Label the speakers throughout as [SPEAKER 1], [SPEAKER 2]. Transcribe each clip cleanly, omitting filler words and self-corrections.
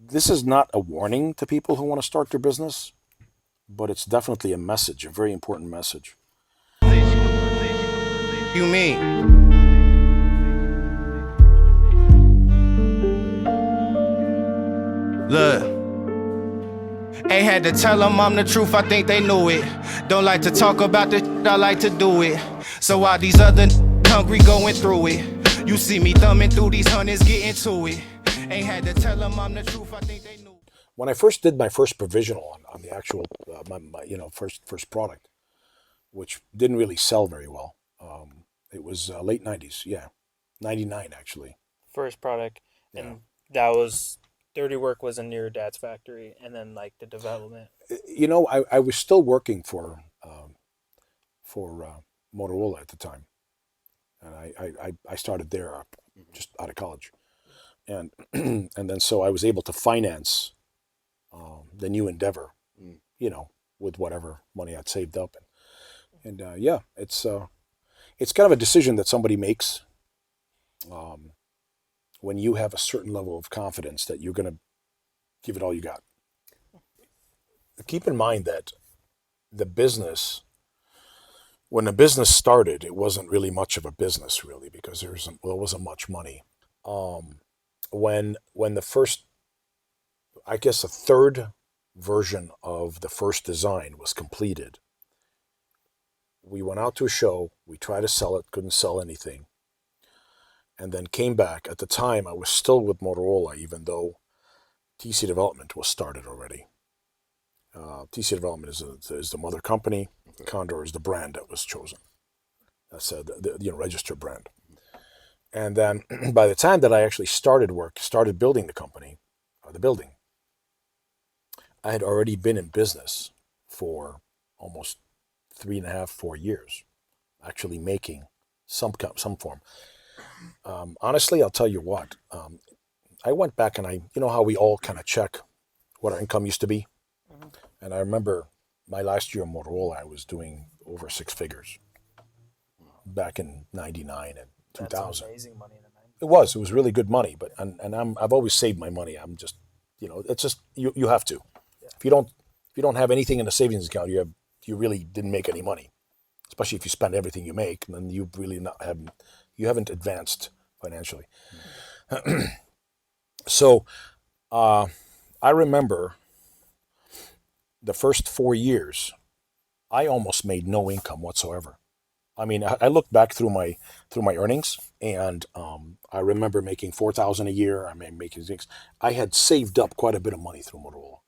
[SPEAKER 1] this is not a warning to people who want to start their business, but it's definitely a message, a very important message.
[SPEAKER 2] You mean? Look. Ain't had to tell them I'm the truth, I think they knew it. Don't like to talk about the shit, I like to do it. So while these other hungry going through it, you see me thumbing through these hundreds, getting to it. Ain't had to tell them I'm the truth, I think they knew it.
[SPEAKER 1] When I first did my first provisional on the actual, first product, which didn't really sell very well, it was late 90s, yeah, 99 actually.
[SPEAKER 3] First product,
[SPEAKER 1] Yeah.
[SPEAKER 3] and that was dirty work was in your dad's factory, and then like the development.
[SPEAKER 1] I was still working for Motorola at the time, and I started there just out of college, and and then so I was able to finance the new endeavor, you know, with whatever money I'd saved up, and yeah, it's kind of a decision that somebody makes um, when you have a certain level of confidence that you're going to give it all you got. Keep in mind that the business, when the business started, it wasn't really much of a business, really, because there wasn't much money. Um, when the first, I guess, a third version of the first design was completed, we went out to a show. We tried to sell it, couldn't sell anything, and then came back. At the time, I was still with Motorola, even though TC Development was started already. TC Development is the mother company. Condor is the brand that was chosen. That's the registered brand. And then by the time that I actually started building the company, the building, I had already been in business for almost 3.5, 4 years, actually making some form. Honestly, I'll tell you what. I went back and you know how we all kind of check what our income used to be,
[SPEAKER 3] Mhm.
[SPEAKER 1] and I remember my last year in Motorola, I was doing over six figures back in '99 and
[SPEAKER 3] That's
[SPEAKER 1] 2000.
[SPEAKER 3] amazing money in the 90s.
[SPEAKER 1] It was really good money, but I've always saved my money. I'm just, it's just you have to.
[SPEAKER 3] Yeah.
[SPEAKER 1] If you don't have anything in a savings account, you really didn't make any money. Especially if you spend everything you make, then you haven't advanced financially. So I remember the first 4 years, I almost made no income whatsoever. I mean, I looked back through my earnings, and I remember making 4,000 a year. I mean, making things. I had saved up quite a bit of money through Motorola,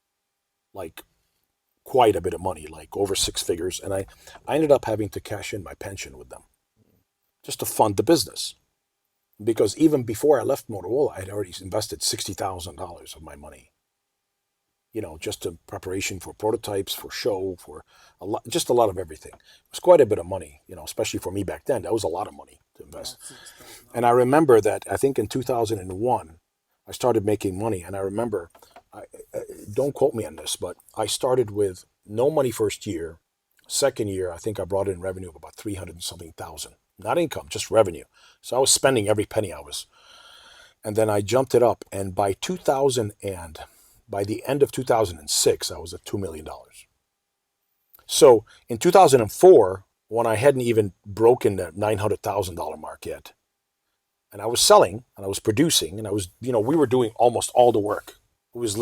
[SPEAKER 1] like quite a bit of money, like over six figures, and I ended up having to cash in my pension with them just to fund the business. Because even before I left Motorola, I had already invested $60,000 of my money, just in preparation for prototypes, for show, for just a lot of everything. It was quite a bit of money, especially for me back then. That was a lot of money to invest. And I remember that I think in 2001, I started making money. And I remember, don't quote me on this, but I started with no money first year. Second year, I think I brought in revenue of about 300 and something thousand. Not income, just revenue. So I was spending every penny I was. And then I jumped it up. And by the end of 2006, I was at $2 million. So in 2004, when I hadn't even broken the $900,000 mark yet, and I was selling and I was producing and we were doing almost all the work. It was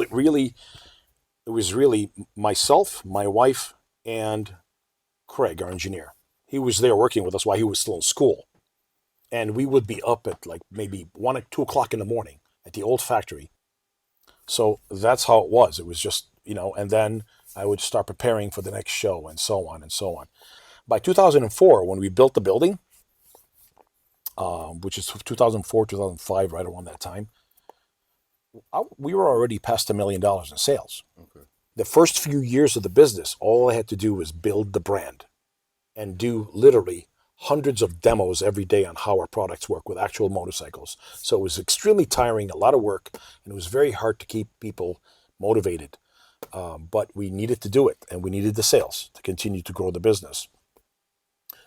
[SPEAKER 1] really myself, my wife, and Craig, our engineer. He was there working with us while he was still in school. And we would be up at like maybe 1 or 2 o'clock in the morning at the old factory. So that's how it was. It was just, and then I would start preparing for the next show and so on and so on. By 2004, when we built the building, which is 2004, 2005, right around that time, we were already past $1 million in sales.
[SPEAKER 4] Okay.
[SPEAKER 1] The first few years of the business, all I had to do was build the brand and do literally hundreds of demos every day on how our products work with actual motorcycles. So it was extremely tiring, a lot of work, and it was very hard to keep people motivated. But we needed to do it, and we needed the sales to continue to grow the business.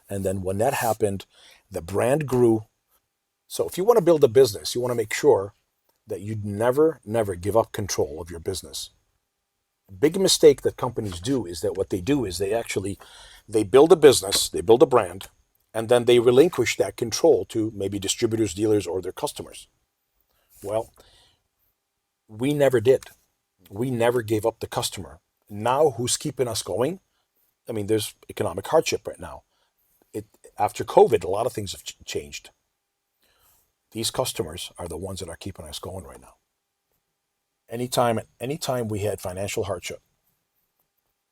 [SPEAKER 1] And then when that happened, the brand grew. So if you want to build a business, you want to make sure that you'd never, never give up control of your business. A big mistake that companies do is that what they do is they build a business, they build a brand, and then they relinquish that control to maybe distributors, dealers, or their customers. Well, we never did. We never gave up the customer. Now, who's keeping us going? I mean, there's economic hardship right now. After COVID, a lot of things have changed. These customers are the ones that are keeping us going right now. Anytime we had financial hardship,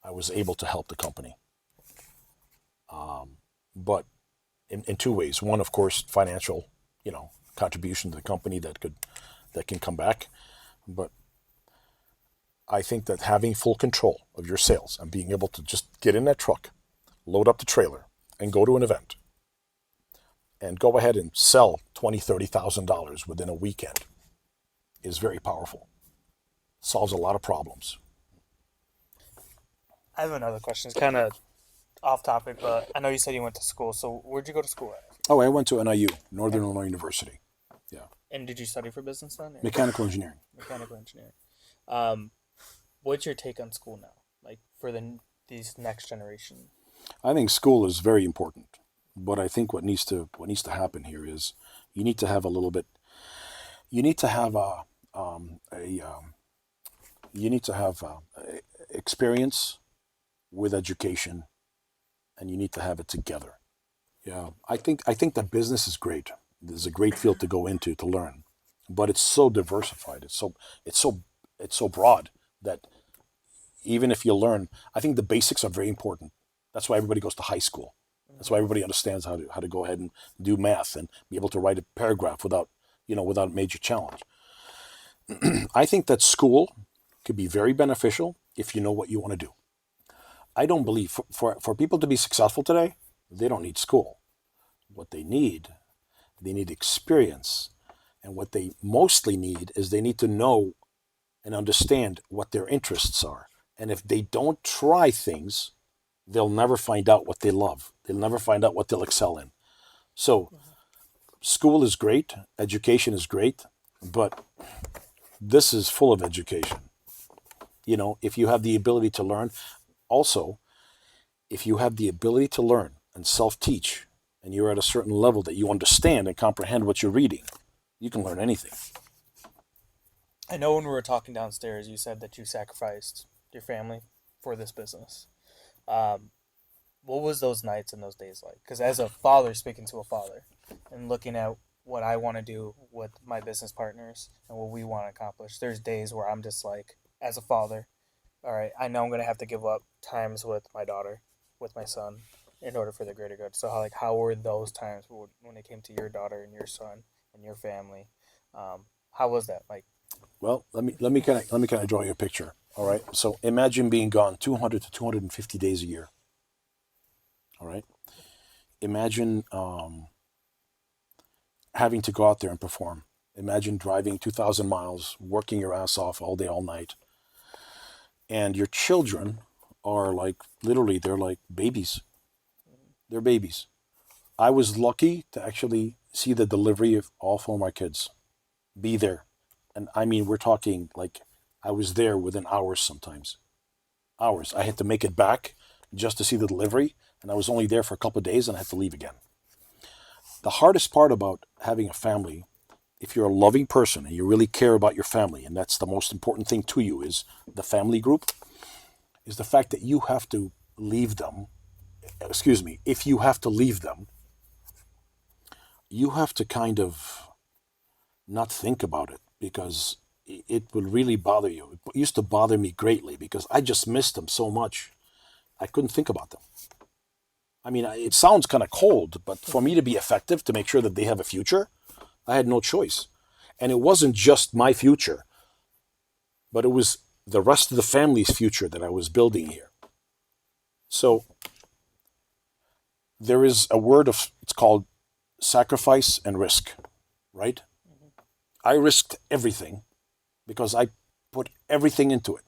[SPEAKER 1] I was able to help the company. But in two ways. One, of course, financial, contribution to the company that can come back. But I think that having full control of your sales and being able to just get in that truck, load up the trailer, and go to an event, and go ahead and sell $20,000-$30,000 within a weekend is very powerful. Solves a lot of problems.
[SPEAKER 3] I have another question. It's kind of off topic, but I know you said you went to school. So where'd you go to school at?
[SPEAKER 1] Oh, I went to NIU, Northern Illinois University. Yeah.
[SPEAKER 3] And did you study for business then?
[SPEAKER 1] Mechanical engineering.
[SPEAKER 3] Mechanical engineering. What's your take on school now? Like for these next generation?
[SPEAKER 1] I think school is very important, but I think what needs to happen here is you need to have a little bit. You need to have experience with education, and you need to have it together. Yeah, I think that business is great. There's a great field to go into to learn, but it's so diversified. It's so broad that even if you learn, I think the basics are very important. That's why everybody goes to high school. That's why everybody understands how to go ahead and do math and be able to write a paragraph without major challenge. I think that school could be very beneficial if you know what you want to do. I don't believe for people to be successful today, they don't need school. What they need experience. And what they mostly need is they need to know and understand what their interests are. And if they don't try things, they'll never find out what they love. They'll never find out what they'll excel in. So school is great, education is great, but this is full of education. If you have the ability to learn, also, if you have the ability to learn and self-teach, and you're at a certain level that you understand and comprehend what you're reading, you can learn anything.
[SPEAKER 3] I know when we were talking downstairs, you said that you sacrificed your family for this business. What was those nights and those days like? Because as a father speaking to a father and looking at what I want to do with my business partners and what we want to accomplish, there's days where I'm just like, as a father, all right, I know I'm going to have to give up times with my daughter, with my son, in order for the greater good. So how were those times when it came to your daughter and your son and your family? How was that like?
[SPEAKER 1] Well, let me kind of draw you a picture. All right. So imagine being gone 200 to 250 days a year. All right. Imagine having to go out there and perform. Imagine driving 2,000 miles, working your ass off all day, all night. And your children are they're like babies. They're babies. I was lucky to actually see the delivery of all four of my kids. Be there. And I mean, we're talking I was there within hours sometimes. Hours. I had to make it back just to see the delivery. And I was only there for a couple of days and I had to leave again. The hardest part about having a family, if you're a loving person and you really care about your family, and that's the most important thing to you, is the family group, is the fact that you have to leave them. Excuse me, if you have to leave them, you have to kind of not think about it because it will really bother you. It used to bother me greatly because I just missed them so much. I couldn't think about them. I mean, it sounds kind of cold, but for me to be effective, to make sure that they have a future, I had no choice. And it wasn't just my future, but it was the rest of the family's future that I was building here. So there is a word it's called sacrifice and risk, right? Mm-hmm. I risked everything because I put everything into it.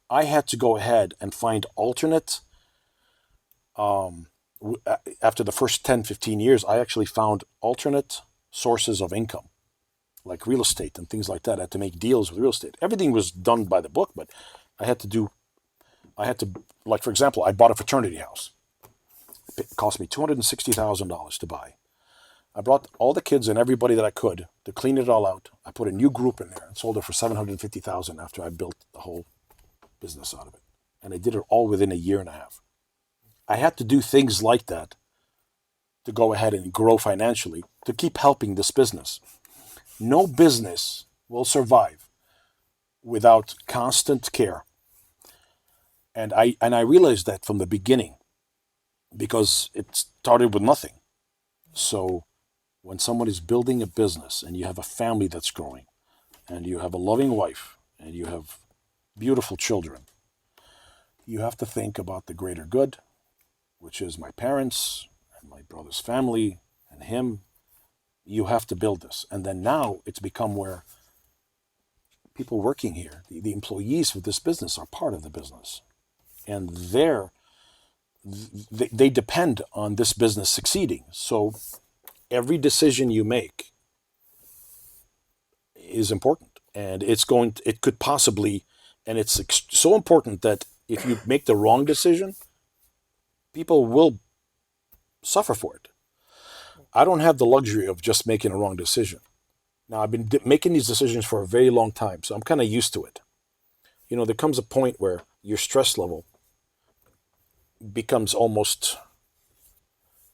[SPEAKER 1] I had to go ahead and find alternate. After the first 10, 15 years, I actually found alternate sources of income. like real estate and things like that. I had to make deals with real estate. Everything was done by the book, but I had to do, I had to, like, for example, I bought a fraternity house. It cost me $260,000 to buy. I brought all the kids and everybody that I could to clean it all out. I put a new group in there and sold it for $750,000 after I built the whole business out of it. And I did it all within a year and a half. I had to do things like that to go ahead and grow financially to keep helping this business. No business will survive without constant care. And I realized that from the beginning because it started with nothing. So when someone is building a business and you have a family that's growing and you have a loving wife and you have beautiful children, you have to think about the greater good, which is my parents and my brother's family and him. You have to build this. And then now it's become where people working here, the employees of this business are part of the business. And they depend on this business succeeding. So every decision you make is important. And it could possibly, and it's so important that if you make the wrong decision, people will suffer for it. I don't have the luxury of just making a wrong decision. Now, I've been making these decisions for a very long time, so I'm kind of used to it. You know, there comes a point where your stress level becomes almost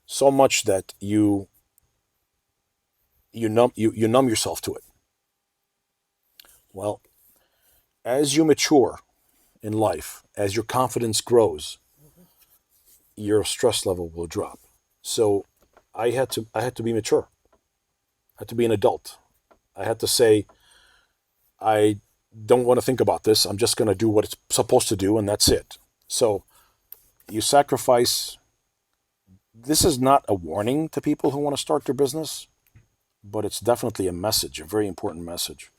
[SPEAKER 1] so much that you numb yourself to it. Well, as you mature in life, as your confidence grows, your stress level will drop. So I had to be mature. I had to be an adult. I had to say, I don't want to think about this. I'm just going to do what it's supposed to do, and that's it. So you sacrifice. This is not a warning to people who want to start their business, but it's definitely a message, a very important message.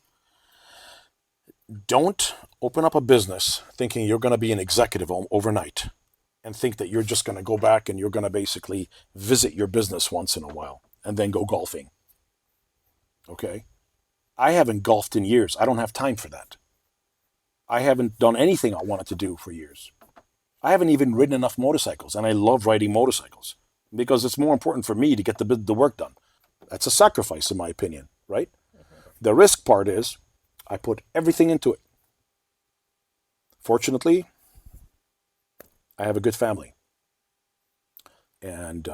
[SPEAKER 1] Don't open up a business thinking you're going to be an executive overnight and think that you're just going to go back and you're going to basically visit your business once in a while and then go golfing. Okay? I haven't golfed in years. I don't have time for that. I haven't done anything I wanted to do for years. I haven't even ridden enough motorcycles, and I love riding motorcycles because it's more important for me to get the work done. That's a sacrifice, in my opinion, right? The risk part is I put everything into it. Fortunately, I have a good family, and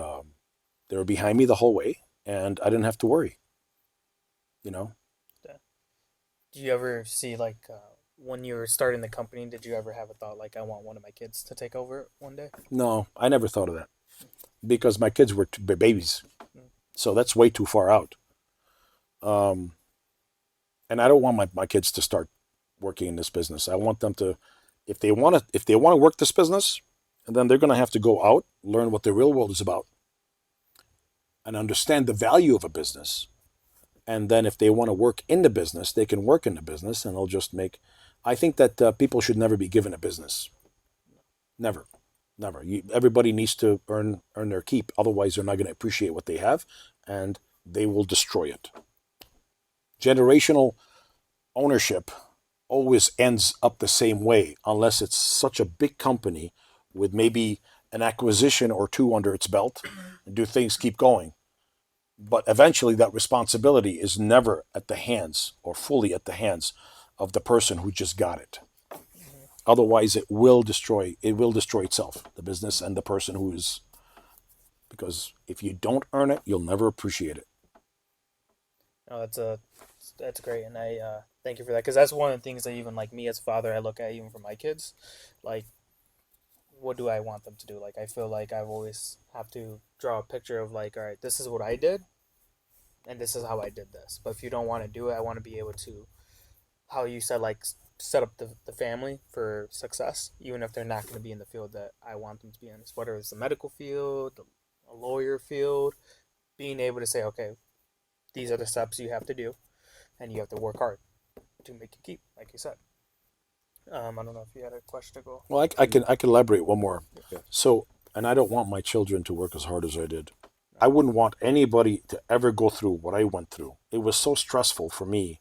[SPEAKER 1] they were behind me the whole way, and I didn't have to worry. You know,
[SPEAKER 3] Do you ever see like when you were starting the company? Did you ever have a thought like I want one of my kids to take over it one day?
[SPEAKER 1] no, I never thought of that because my kids were babies, so that's way too far out. Um, and I don't want my kids to start working in this business. I want them to, if they want to work this business, and then they're going to have to go out, learn what the real world is about, and understand the value of a business. And then if they want to work in the business, they can work in the business, and they'll just make. I think that people should never be given a business. Never, never. Everybody needs to earn their keep. Otherwise, they're not going to appreciate what they have, and they will destroy it. Generational ownership always ends up the same way, unless it's such a big company with maybe an acquisition or two under its belt, and do things keep going. But eventually, that responsibility is never at the hands or fully at the hands of the person who just got it. Otherwise, it will destroy itself, the business and the person who is. Because if you don't earn it, you'll never appreciate it.
[SPEAKER 3] No, that's great, and I thank you for that because that's one of the things that even like me as a father, I look at even for my kids, like what do I want them to do? Like I feel like I've always have to draw a picture of like, all right, this is what I did, and this is how I did this. But if you don't want to do it, I want to be able to, how you said, like set up the family for success, even if they're not going to be in the field that I want them to be in, whether it's the medical field, a lawyer field, being able to say, okay, these are the steps you have to do, and you have to work hard to make it keep, like you said. I don't know if you had a question to go.
[SPEAKER 1] Well, I can elaborate one more. So, and I don't want my children to work as hard as I did. I wouldn't want anybody to ever go through what I went through. It was so stressful for me.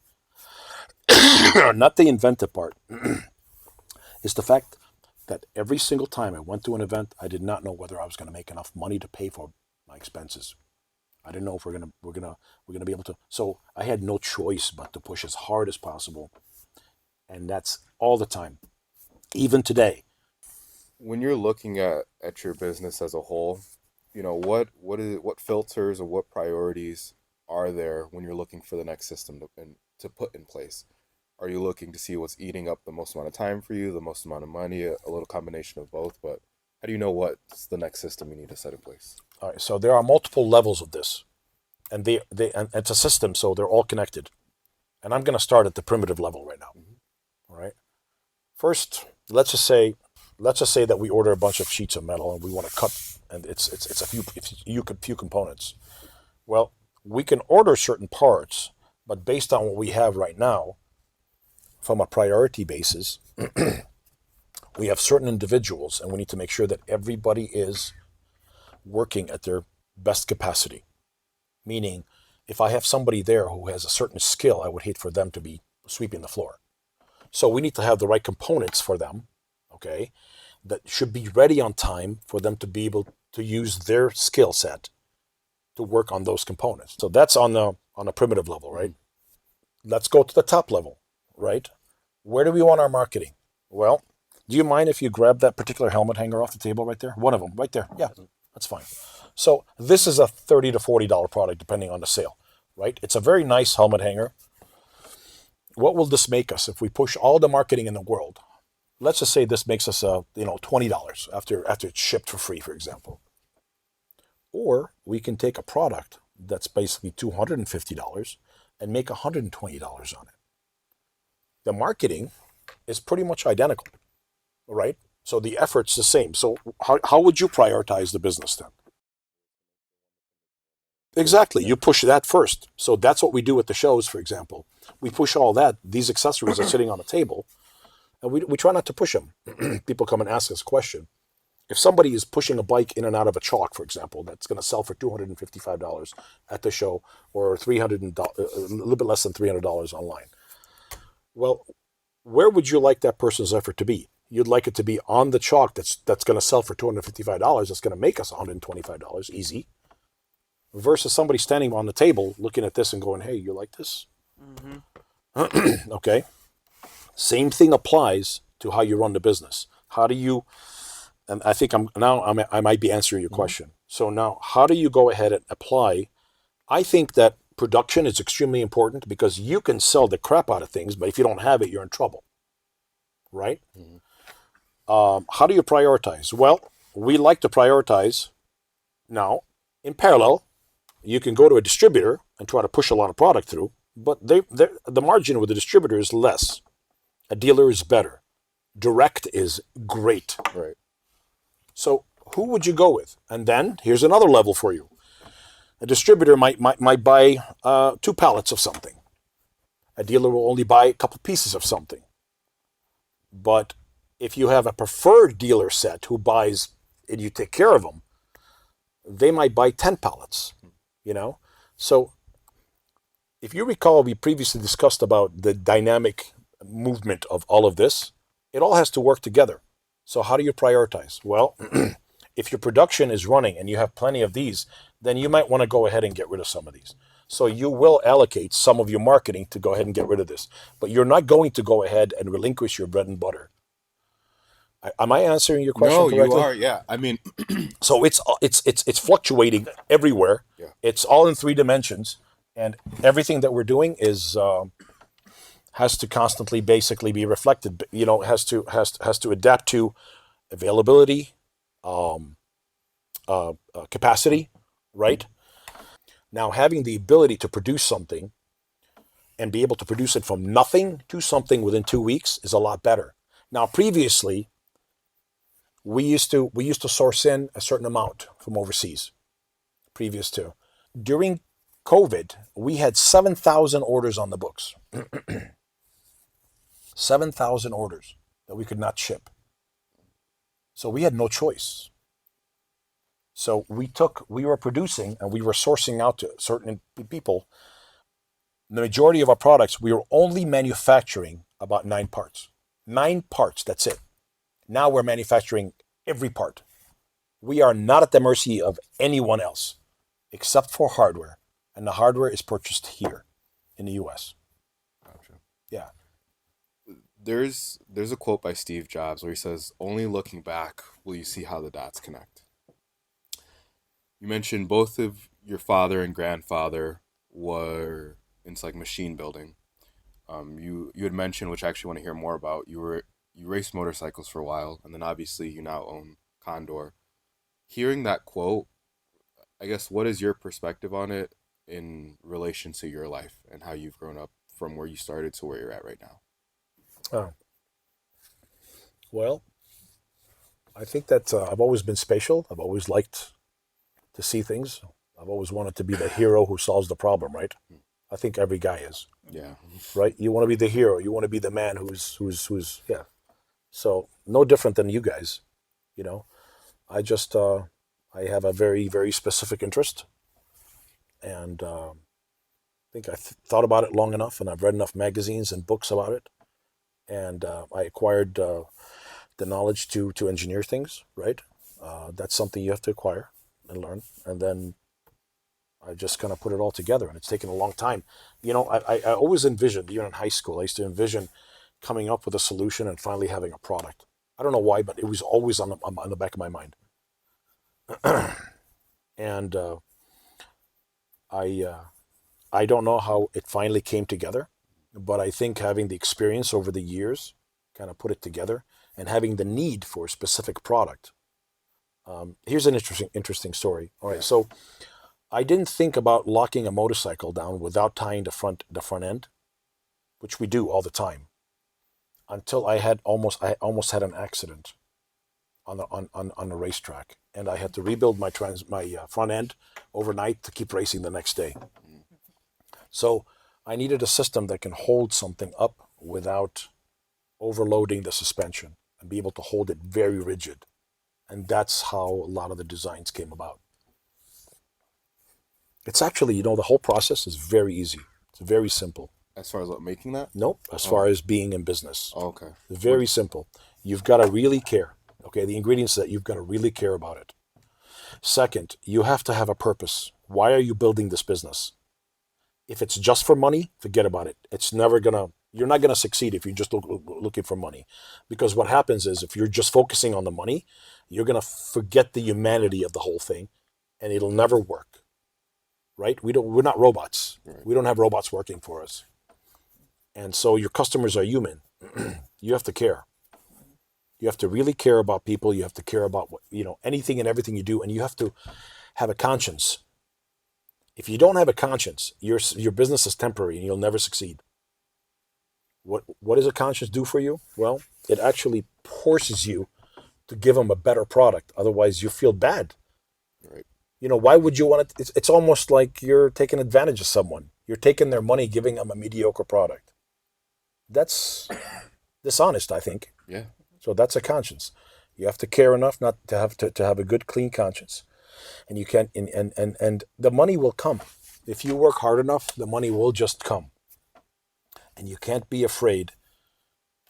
[SPEAKER 1] Not the inventive part. It's the fact that every single time I went to an event, I did not know whether I was going to make enough money to pay for my expenses. I didn't know if we're gonna be able to. So I had no choice but to push as hard as possible, and that's all the time, even today.
[SPEAKER 4] When you're looking at your business as a whole, what filters or what priorities are there when you're looking for the next system to put in place? Are you looking to see what's eating up the most amount of time for you, the most amount of money, a little combination of both? But how do you know what's the next system you need to set in place?
[SPEAKER 1] All right, so there are multiple levels of this, and and it's a system, so they're all connected. And I'm going to start at the primitive level right now. All right. First, let's just say that we order a bunch of sheets of metal and we want to cut, and it's a few components. Well, we can order certain parts, but based on what we have right now, from a priority basis, we have certain individuals, and we need to make sure that everybody is working at their best capacity. Meaning, if I have somebody there who has a certain skill, I would hate for them to be sweeping the floor. So we need to have the right components for them, okay, that should be ready on time for them to be able to use their skill set to work on those components. So that's on a primitive level, right? Let's go to the top level, right? Where do we want our marketing? Well, do you mind if you grab that particular helmet hanger off the table right there? One of them, right there. Yeah, that's fine. So this is a $30 to $40 product depending on the sale, right? It's a very nice helmet hanger. What will this make us if we push all the marketing in the world? Let's just say this makes us $20 after it's shipped for free, for example. Or we can take a product that's basically $250 and make $120 on it. The marketing is pretty much identical, right? So the effort's the same. So how would you prioritize the business then? Exactly. You push that first. So that's what we do at the shows, for example. We push all that. These accessories are sitting on the table, and we try not to push them. People come and ask us a question. If somebody is pushing a bike in and out of a chalk, for example, that's going to sell for $255 at the show, or a little bit less than $300 online. Well, where would you like that person's effort to be? You'd like it to be on the chalk that's going to sell for $255. That's going to make us $125 easy. Versus somebody standing on the table looking at this and going, "Hey, you like this?" Mm-hmm. Okay. Same thing applies to how you run the business. How do you? And I think I might be answering your question. So now, how do you go ahead and apply? I think that production is extremely important because you can sell the crap out of things, but if you don't have it, you're in trouble, right? How do you prioritize? Well, we like to prioritize. Now, in parallel, you can go to a distributor and try to push a lot of product through, but the margin with the distributor is less. A dealer is better. Direct is great.
[SPEAKER 4] Right.
[SPEAKER 1] So who would you go with? And then here's another level for you. A distributor might buy 2 pallets of something. A dealer will only buy a couple pieces of something. But if you have a preferred dealer set who buys and you take care of them, they might buy 10 pallets, So if you recall, we previously discussed about the dynamic movement of all of this. It all has to work together. So how do you prioritize? Well, if your production is running and you have plenty of these, then you might want to go ahead and get rid of some of these. So you will allocate some of your marketing to go ahead and get rid of this. But you're not going to go ahead and relinquish your bread and butter. Am I answering your question
[SPEAKER 4] No,
[SPEAKER 1] correctly?
[SPEAKER 4] you are. Yeah. I mean,
[SPEAKER 1] So it's fluctuating everywhere.
[SPEAKER 4] Yeah.
[SPEAKER 1] It's all in 3 dimensions, and everything that we're doing is has to constantly basically be reflected. Has to adapt to availability, capacity, right? Now, having the ability to produce something and be able to produce it from nothing to something within 2 weeks is a lot better. Now, previously, we used to source in a certain amount from overseas. Previous to during COVID, we had 7,000 orders on the books. 7,000 orders that we could not ship. So we had no choice. So we were producing and we were sourcing out to certain people. The majority of our products, we were only manufacturing about 9 parts. 9 parts, that's it. Now we're manufacturing every part. We are not at the mercy of anyone else except for hardware. And the hardware is purchased here in the US.
[SPEAKER 4] Gotcha.
[SPEAKER 1] Yeah.
[SPEAKER 4] There's a quote by Steve Jobs where he says, "Only looking back will you see how the dots connect." You mentioned both of your father and grandfather were into like machine building. You had mentioned, which I actually want to hear more about. You raced motorcycles for a while, and then obviously you now own Condor. Hearing that quote, I guess what is your perspective on it in relation to your life and how you've grown up from where you started to where you're at right now?
[SPEAKER 1] Oh, well, I think that I've always been spatial. I've always liked to see things. I've always wanted to be the hero who solves the problem, right? I think every guy is,
[SPEAKER 4] Yeah.
[SPEAKER 1] right? You want to be the hero. You want to be the man who's yeah. So no different than you guys, you know. I just I have a very very specific interest, and I think thought about it long enough, and I've read enough magazines and books about it, and I acquired the knowledge to engineer things. Right, that's something you have to acquire and learn, and then I just kind of put it all together, and it's taken a long time. You know, I always envisioned, even in high school, I used to envision coming up with a solution and finally having a product. I don't know why, but it was always on the back of my mind. And I I don't know how it finally came together, but I think having the experience over the years kind of put it together, and having the need for a specific product. Here's an interesting story. All right,
[SPEAKER 4] Yeah.
[SPEAKER 1] so I didn't think about locking a motorcycle down without tying the front end, which we do all the time, until I almost had an accident on a racetrack, and I had to rebuild my front end overnight to keep racing the next day. So I needed a system that can hold something up without overloading the suspension and be able to hold it very rigid, and that's how a lot of the designs came about. It's actually, the whole process is very easy. It's very simple.
[SPEAKER 4] As far as what, making that?
[SPEAKER 1] Nope, as
[SPEAKER 4] Oh.
[SPEAKER 1] far as being in business.
[SPEAKER 4] Oh, okay.
[SPEAKER 1] Very simple. You've got to really care. Okay, the ingredients that you've got to really care about it. Second, you have to have a purpose. Why are you building this business? If it's just for money, forget about it. You're not gonna succeed if you're just looking for money, because what happens is if you're just focusing on the money, you're gonna forget the humanity of the whole thing, and it'll never work. Right? We're not robots.
[SPEAKER 4] Right.
[SPEAKER 1] We don't have robots working for us, and so your customers are human. You have to care. You have to really care about people. You have to care about anything and everything you do, and you have to have a conscience. If you don't have a conscience, your business is temporary and you'll never succeed. What does a conscience do for you? Well, it actually forces you to give them a better product. Otherwise, you feel bad.
[SPEAKER 4] Right.
[SPEAKER 1] Why would you want it? It's almost like you're taking advantage of someone. You're taking their money, giving them a mediocre product. That's dishonest, I think.
[SPEAKER 4] Yeah.
[SPEAKER 1] So that's a conscience. You have to care enough not to have a good, clean conscience, and you can't. And the money will come if you work hard enough. The money will just come, and you can't be afraid.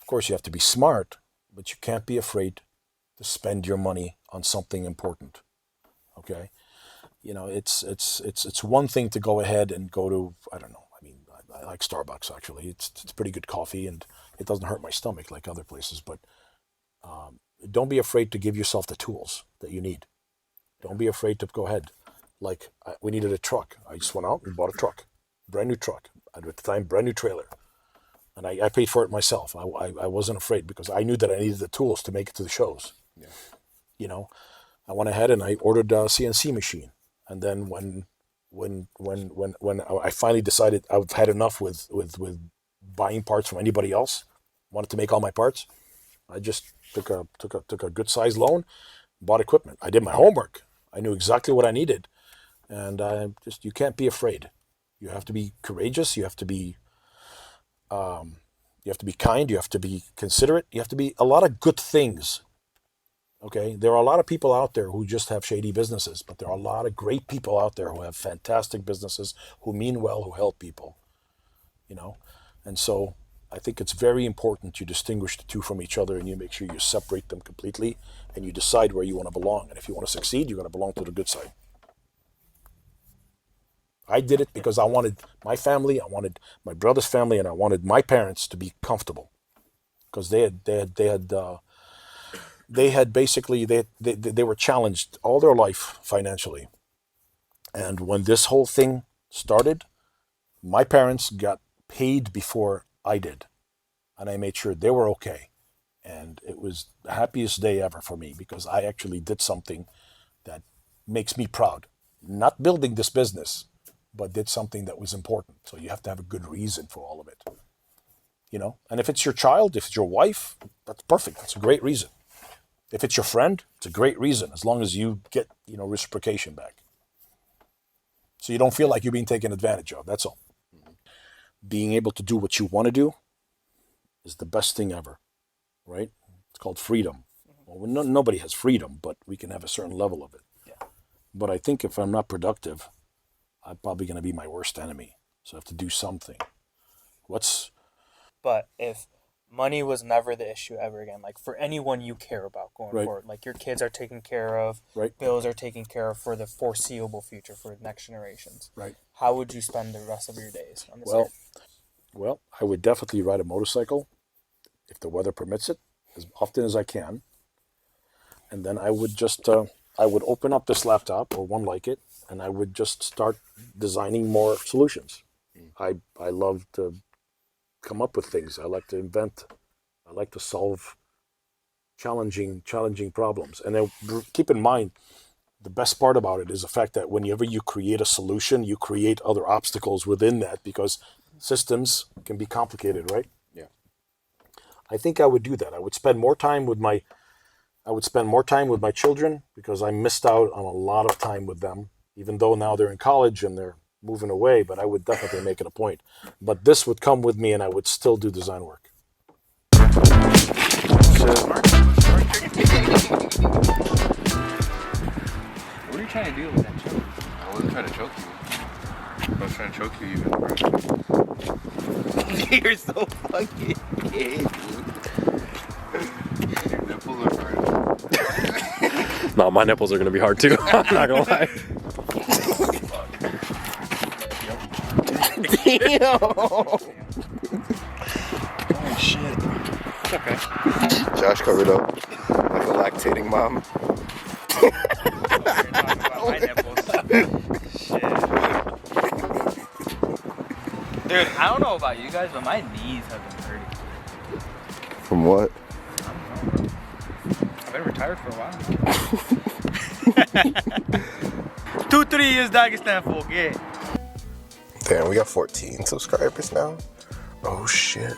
[SPEAKER 1] Of course, you have to be smart, but you can't be afraid to spend your money on something important. Okay, it's one thing to go ahead and go to, I don't know. I mean, I like Starbucks actually. It's pretty good coffee, and it doesn't hurt my stomach like other places. But don't be afraid to give yourself the tools that you need. Don't be afraid to go ahead. Like we needed a truck. I just went out and bought a truck, brand new truck. At the time, brand new trailer, and I paid for it myself. I wasn't afraid because I knew that I needed the tools to make it to the shows.
[SPEAKER 4] Yeah.
[SPEAKER 1] I went ahead and I ordered a CNC machine, and then when I finally decided I've had enough with buying parts from anybody else, wanted to make all my parts, I just took a good sized loan, bought equipment. I did my homework. I knew exactly what I needed, and you can't be afraid. You have to be courageous. You have to be kind. You have to be considerate. You have to be a lot of good things. Okay, there are a lot of people out there who just have shady businesses, but there are a lot of great people out there who have fantastic businesses, who mean well, who help people, you know. And so I think it's very important you distinguish the two from each other, and you make sure you separate them completely, and you decide where you want to belong. And if you want to succeed, you're going to belong to the good side. I did it because I wanted my family, I wanted my brother's family, and I wanted my parents to be comfortable, because they had basically they were challenged all their life financially. And when this whole thing started, my parents got paid before I did, and I made sure they were okay. And it was the happiest day ever for me, because I actually did something that makes me proud. Not building this business, but did something that was important. So you have to have a good reason for all of it, you know. And if it's your child, if it's your wife, that's perfect. That's a great reason. If it's your friend, it's a great reason, as long as you get, you know, reciprocation back. So you don't feel like you're being taken advantage of. That's all. Being able to do what you want to do is the best thing ever, right? It's called freedom. Well, nobody has freedom, but we can have a certain level of it.
[SPEAKER 3] Yeah.
[SPEAKER 1] But I think if I'm not productive, I'm probably going to be my worst enemy. So I have to do something.
[SPEAKER 3] But if money was never the issue ever again, like for anyone you care about going
[SPEAKER 1] Right.
[SPEAKER 3] forward, like your kids are taken care of,
[SPEAKER 1] Right.
[SPEAKER 3] bills are taken care of for the foreseeable future for the next generations.
[SPEAKER 1] Right.
[SPEAKER 3] How would you spend the rest of your days on this
[SPEAKER 1] Well,
[SPEAKER 3] earth?
[SPEAKER 1] well, I would definitely ride a motorcycle, if the weather permits it, as often as I can. And then I would just, I would open up this laptop, or one like it, and I would just start designing more solutions. I love to come up with things. I like to invent. I like to solve challenging problems. And then keep in mind, the best part about it is the fact that whenever you create a solution, you create other obstacles within that, because systems can be complicated, right?
[SPEAKER 4] Yeah.
[SPEAKER 1] I think I would do that. I would spend more time with my children, because I missed out on a lot of time with them, even though now they're in college and they're moving away, but I would definitely make it a point. But this would come with me, and I would still do design work.
[SPEAKER 5] What are you trying to do with that choke?
[SPEAKER 4] I wasn't trying to choke you. I was trying to choke you even, bro.
[SPEAKER 5] You're so fucking gay, dude.
[SPEAKER 4] Your nipples are hard.
[SPEAKER 6] No, my nipples are gonna be hard too. I'm not gonna lie.
[SPEAKER 5] Oh shit. It's okay.
[SPEAKER 4] Josh covered up like a lactating mom.
[SPEAKER 5] You're talking about my nipples. Shit. Dude, I don't know about you guys, but my knees have been hurting.
[SPEAKER 4] From what?
[SPEAKER 5] I don't know, bro. I've been retired for a while now. 2-3 years Dagestan full gay.
[SPEAKER 4] Damn, we got 14 subscribers now. Oh shit.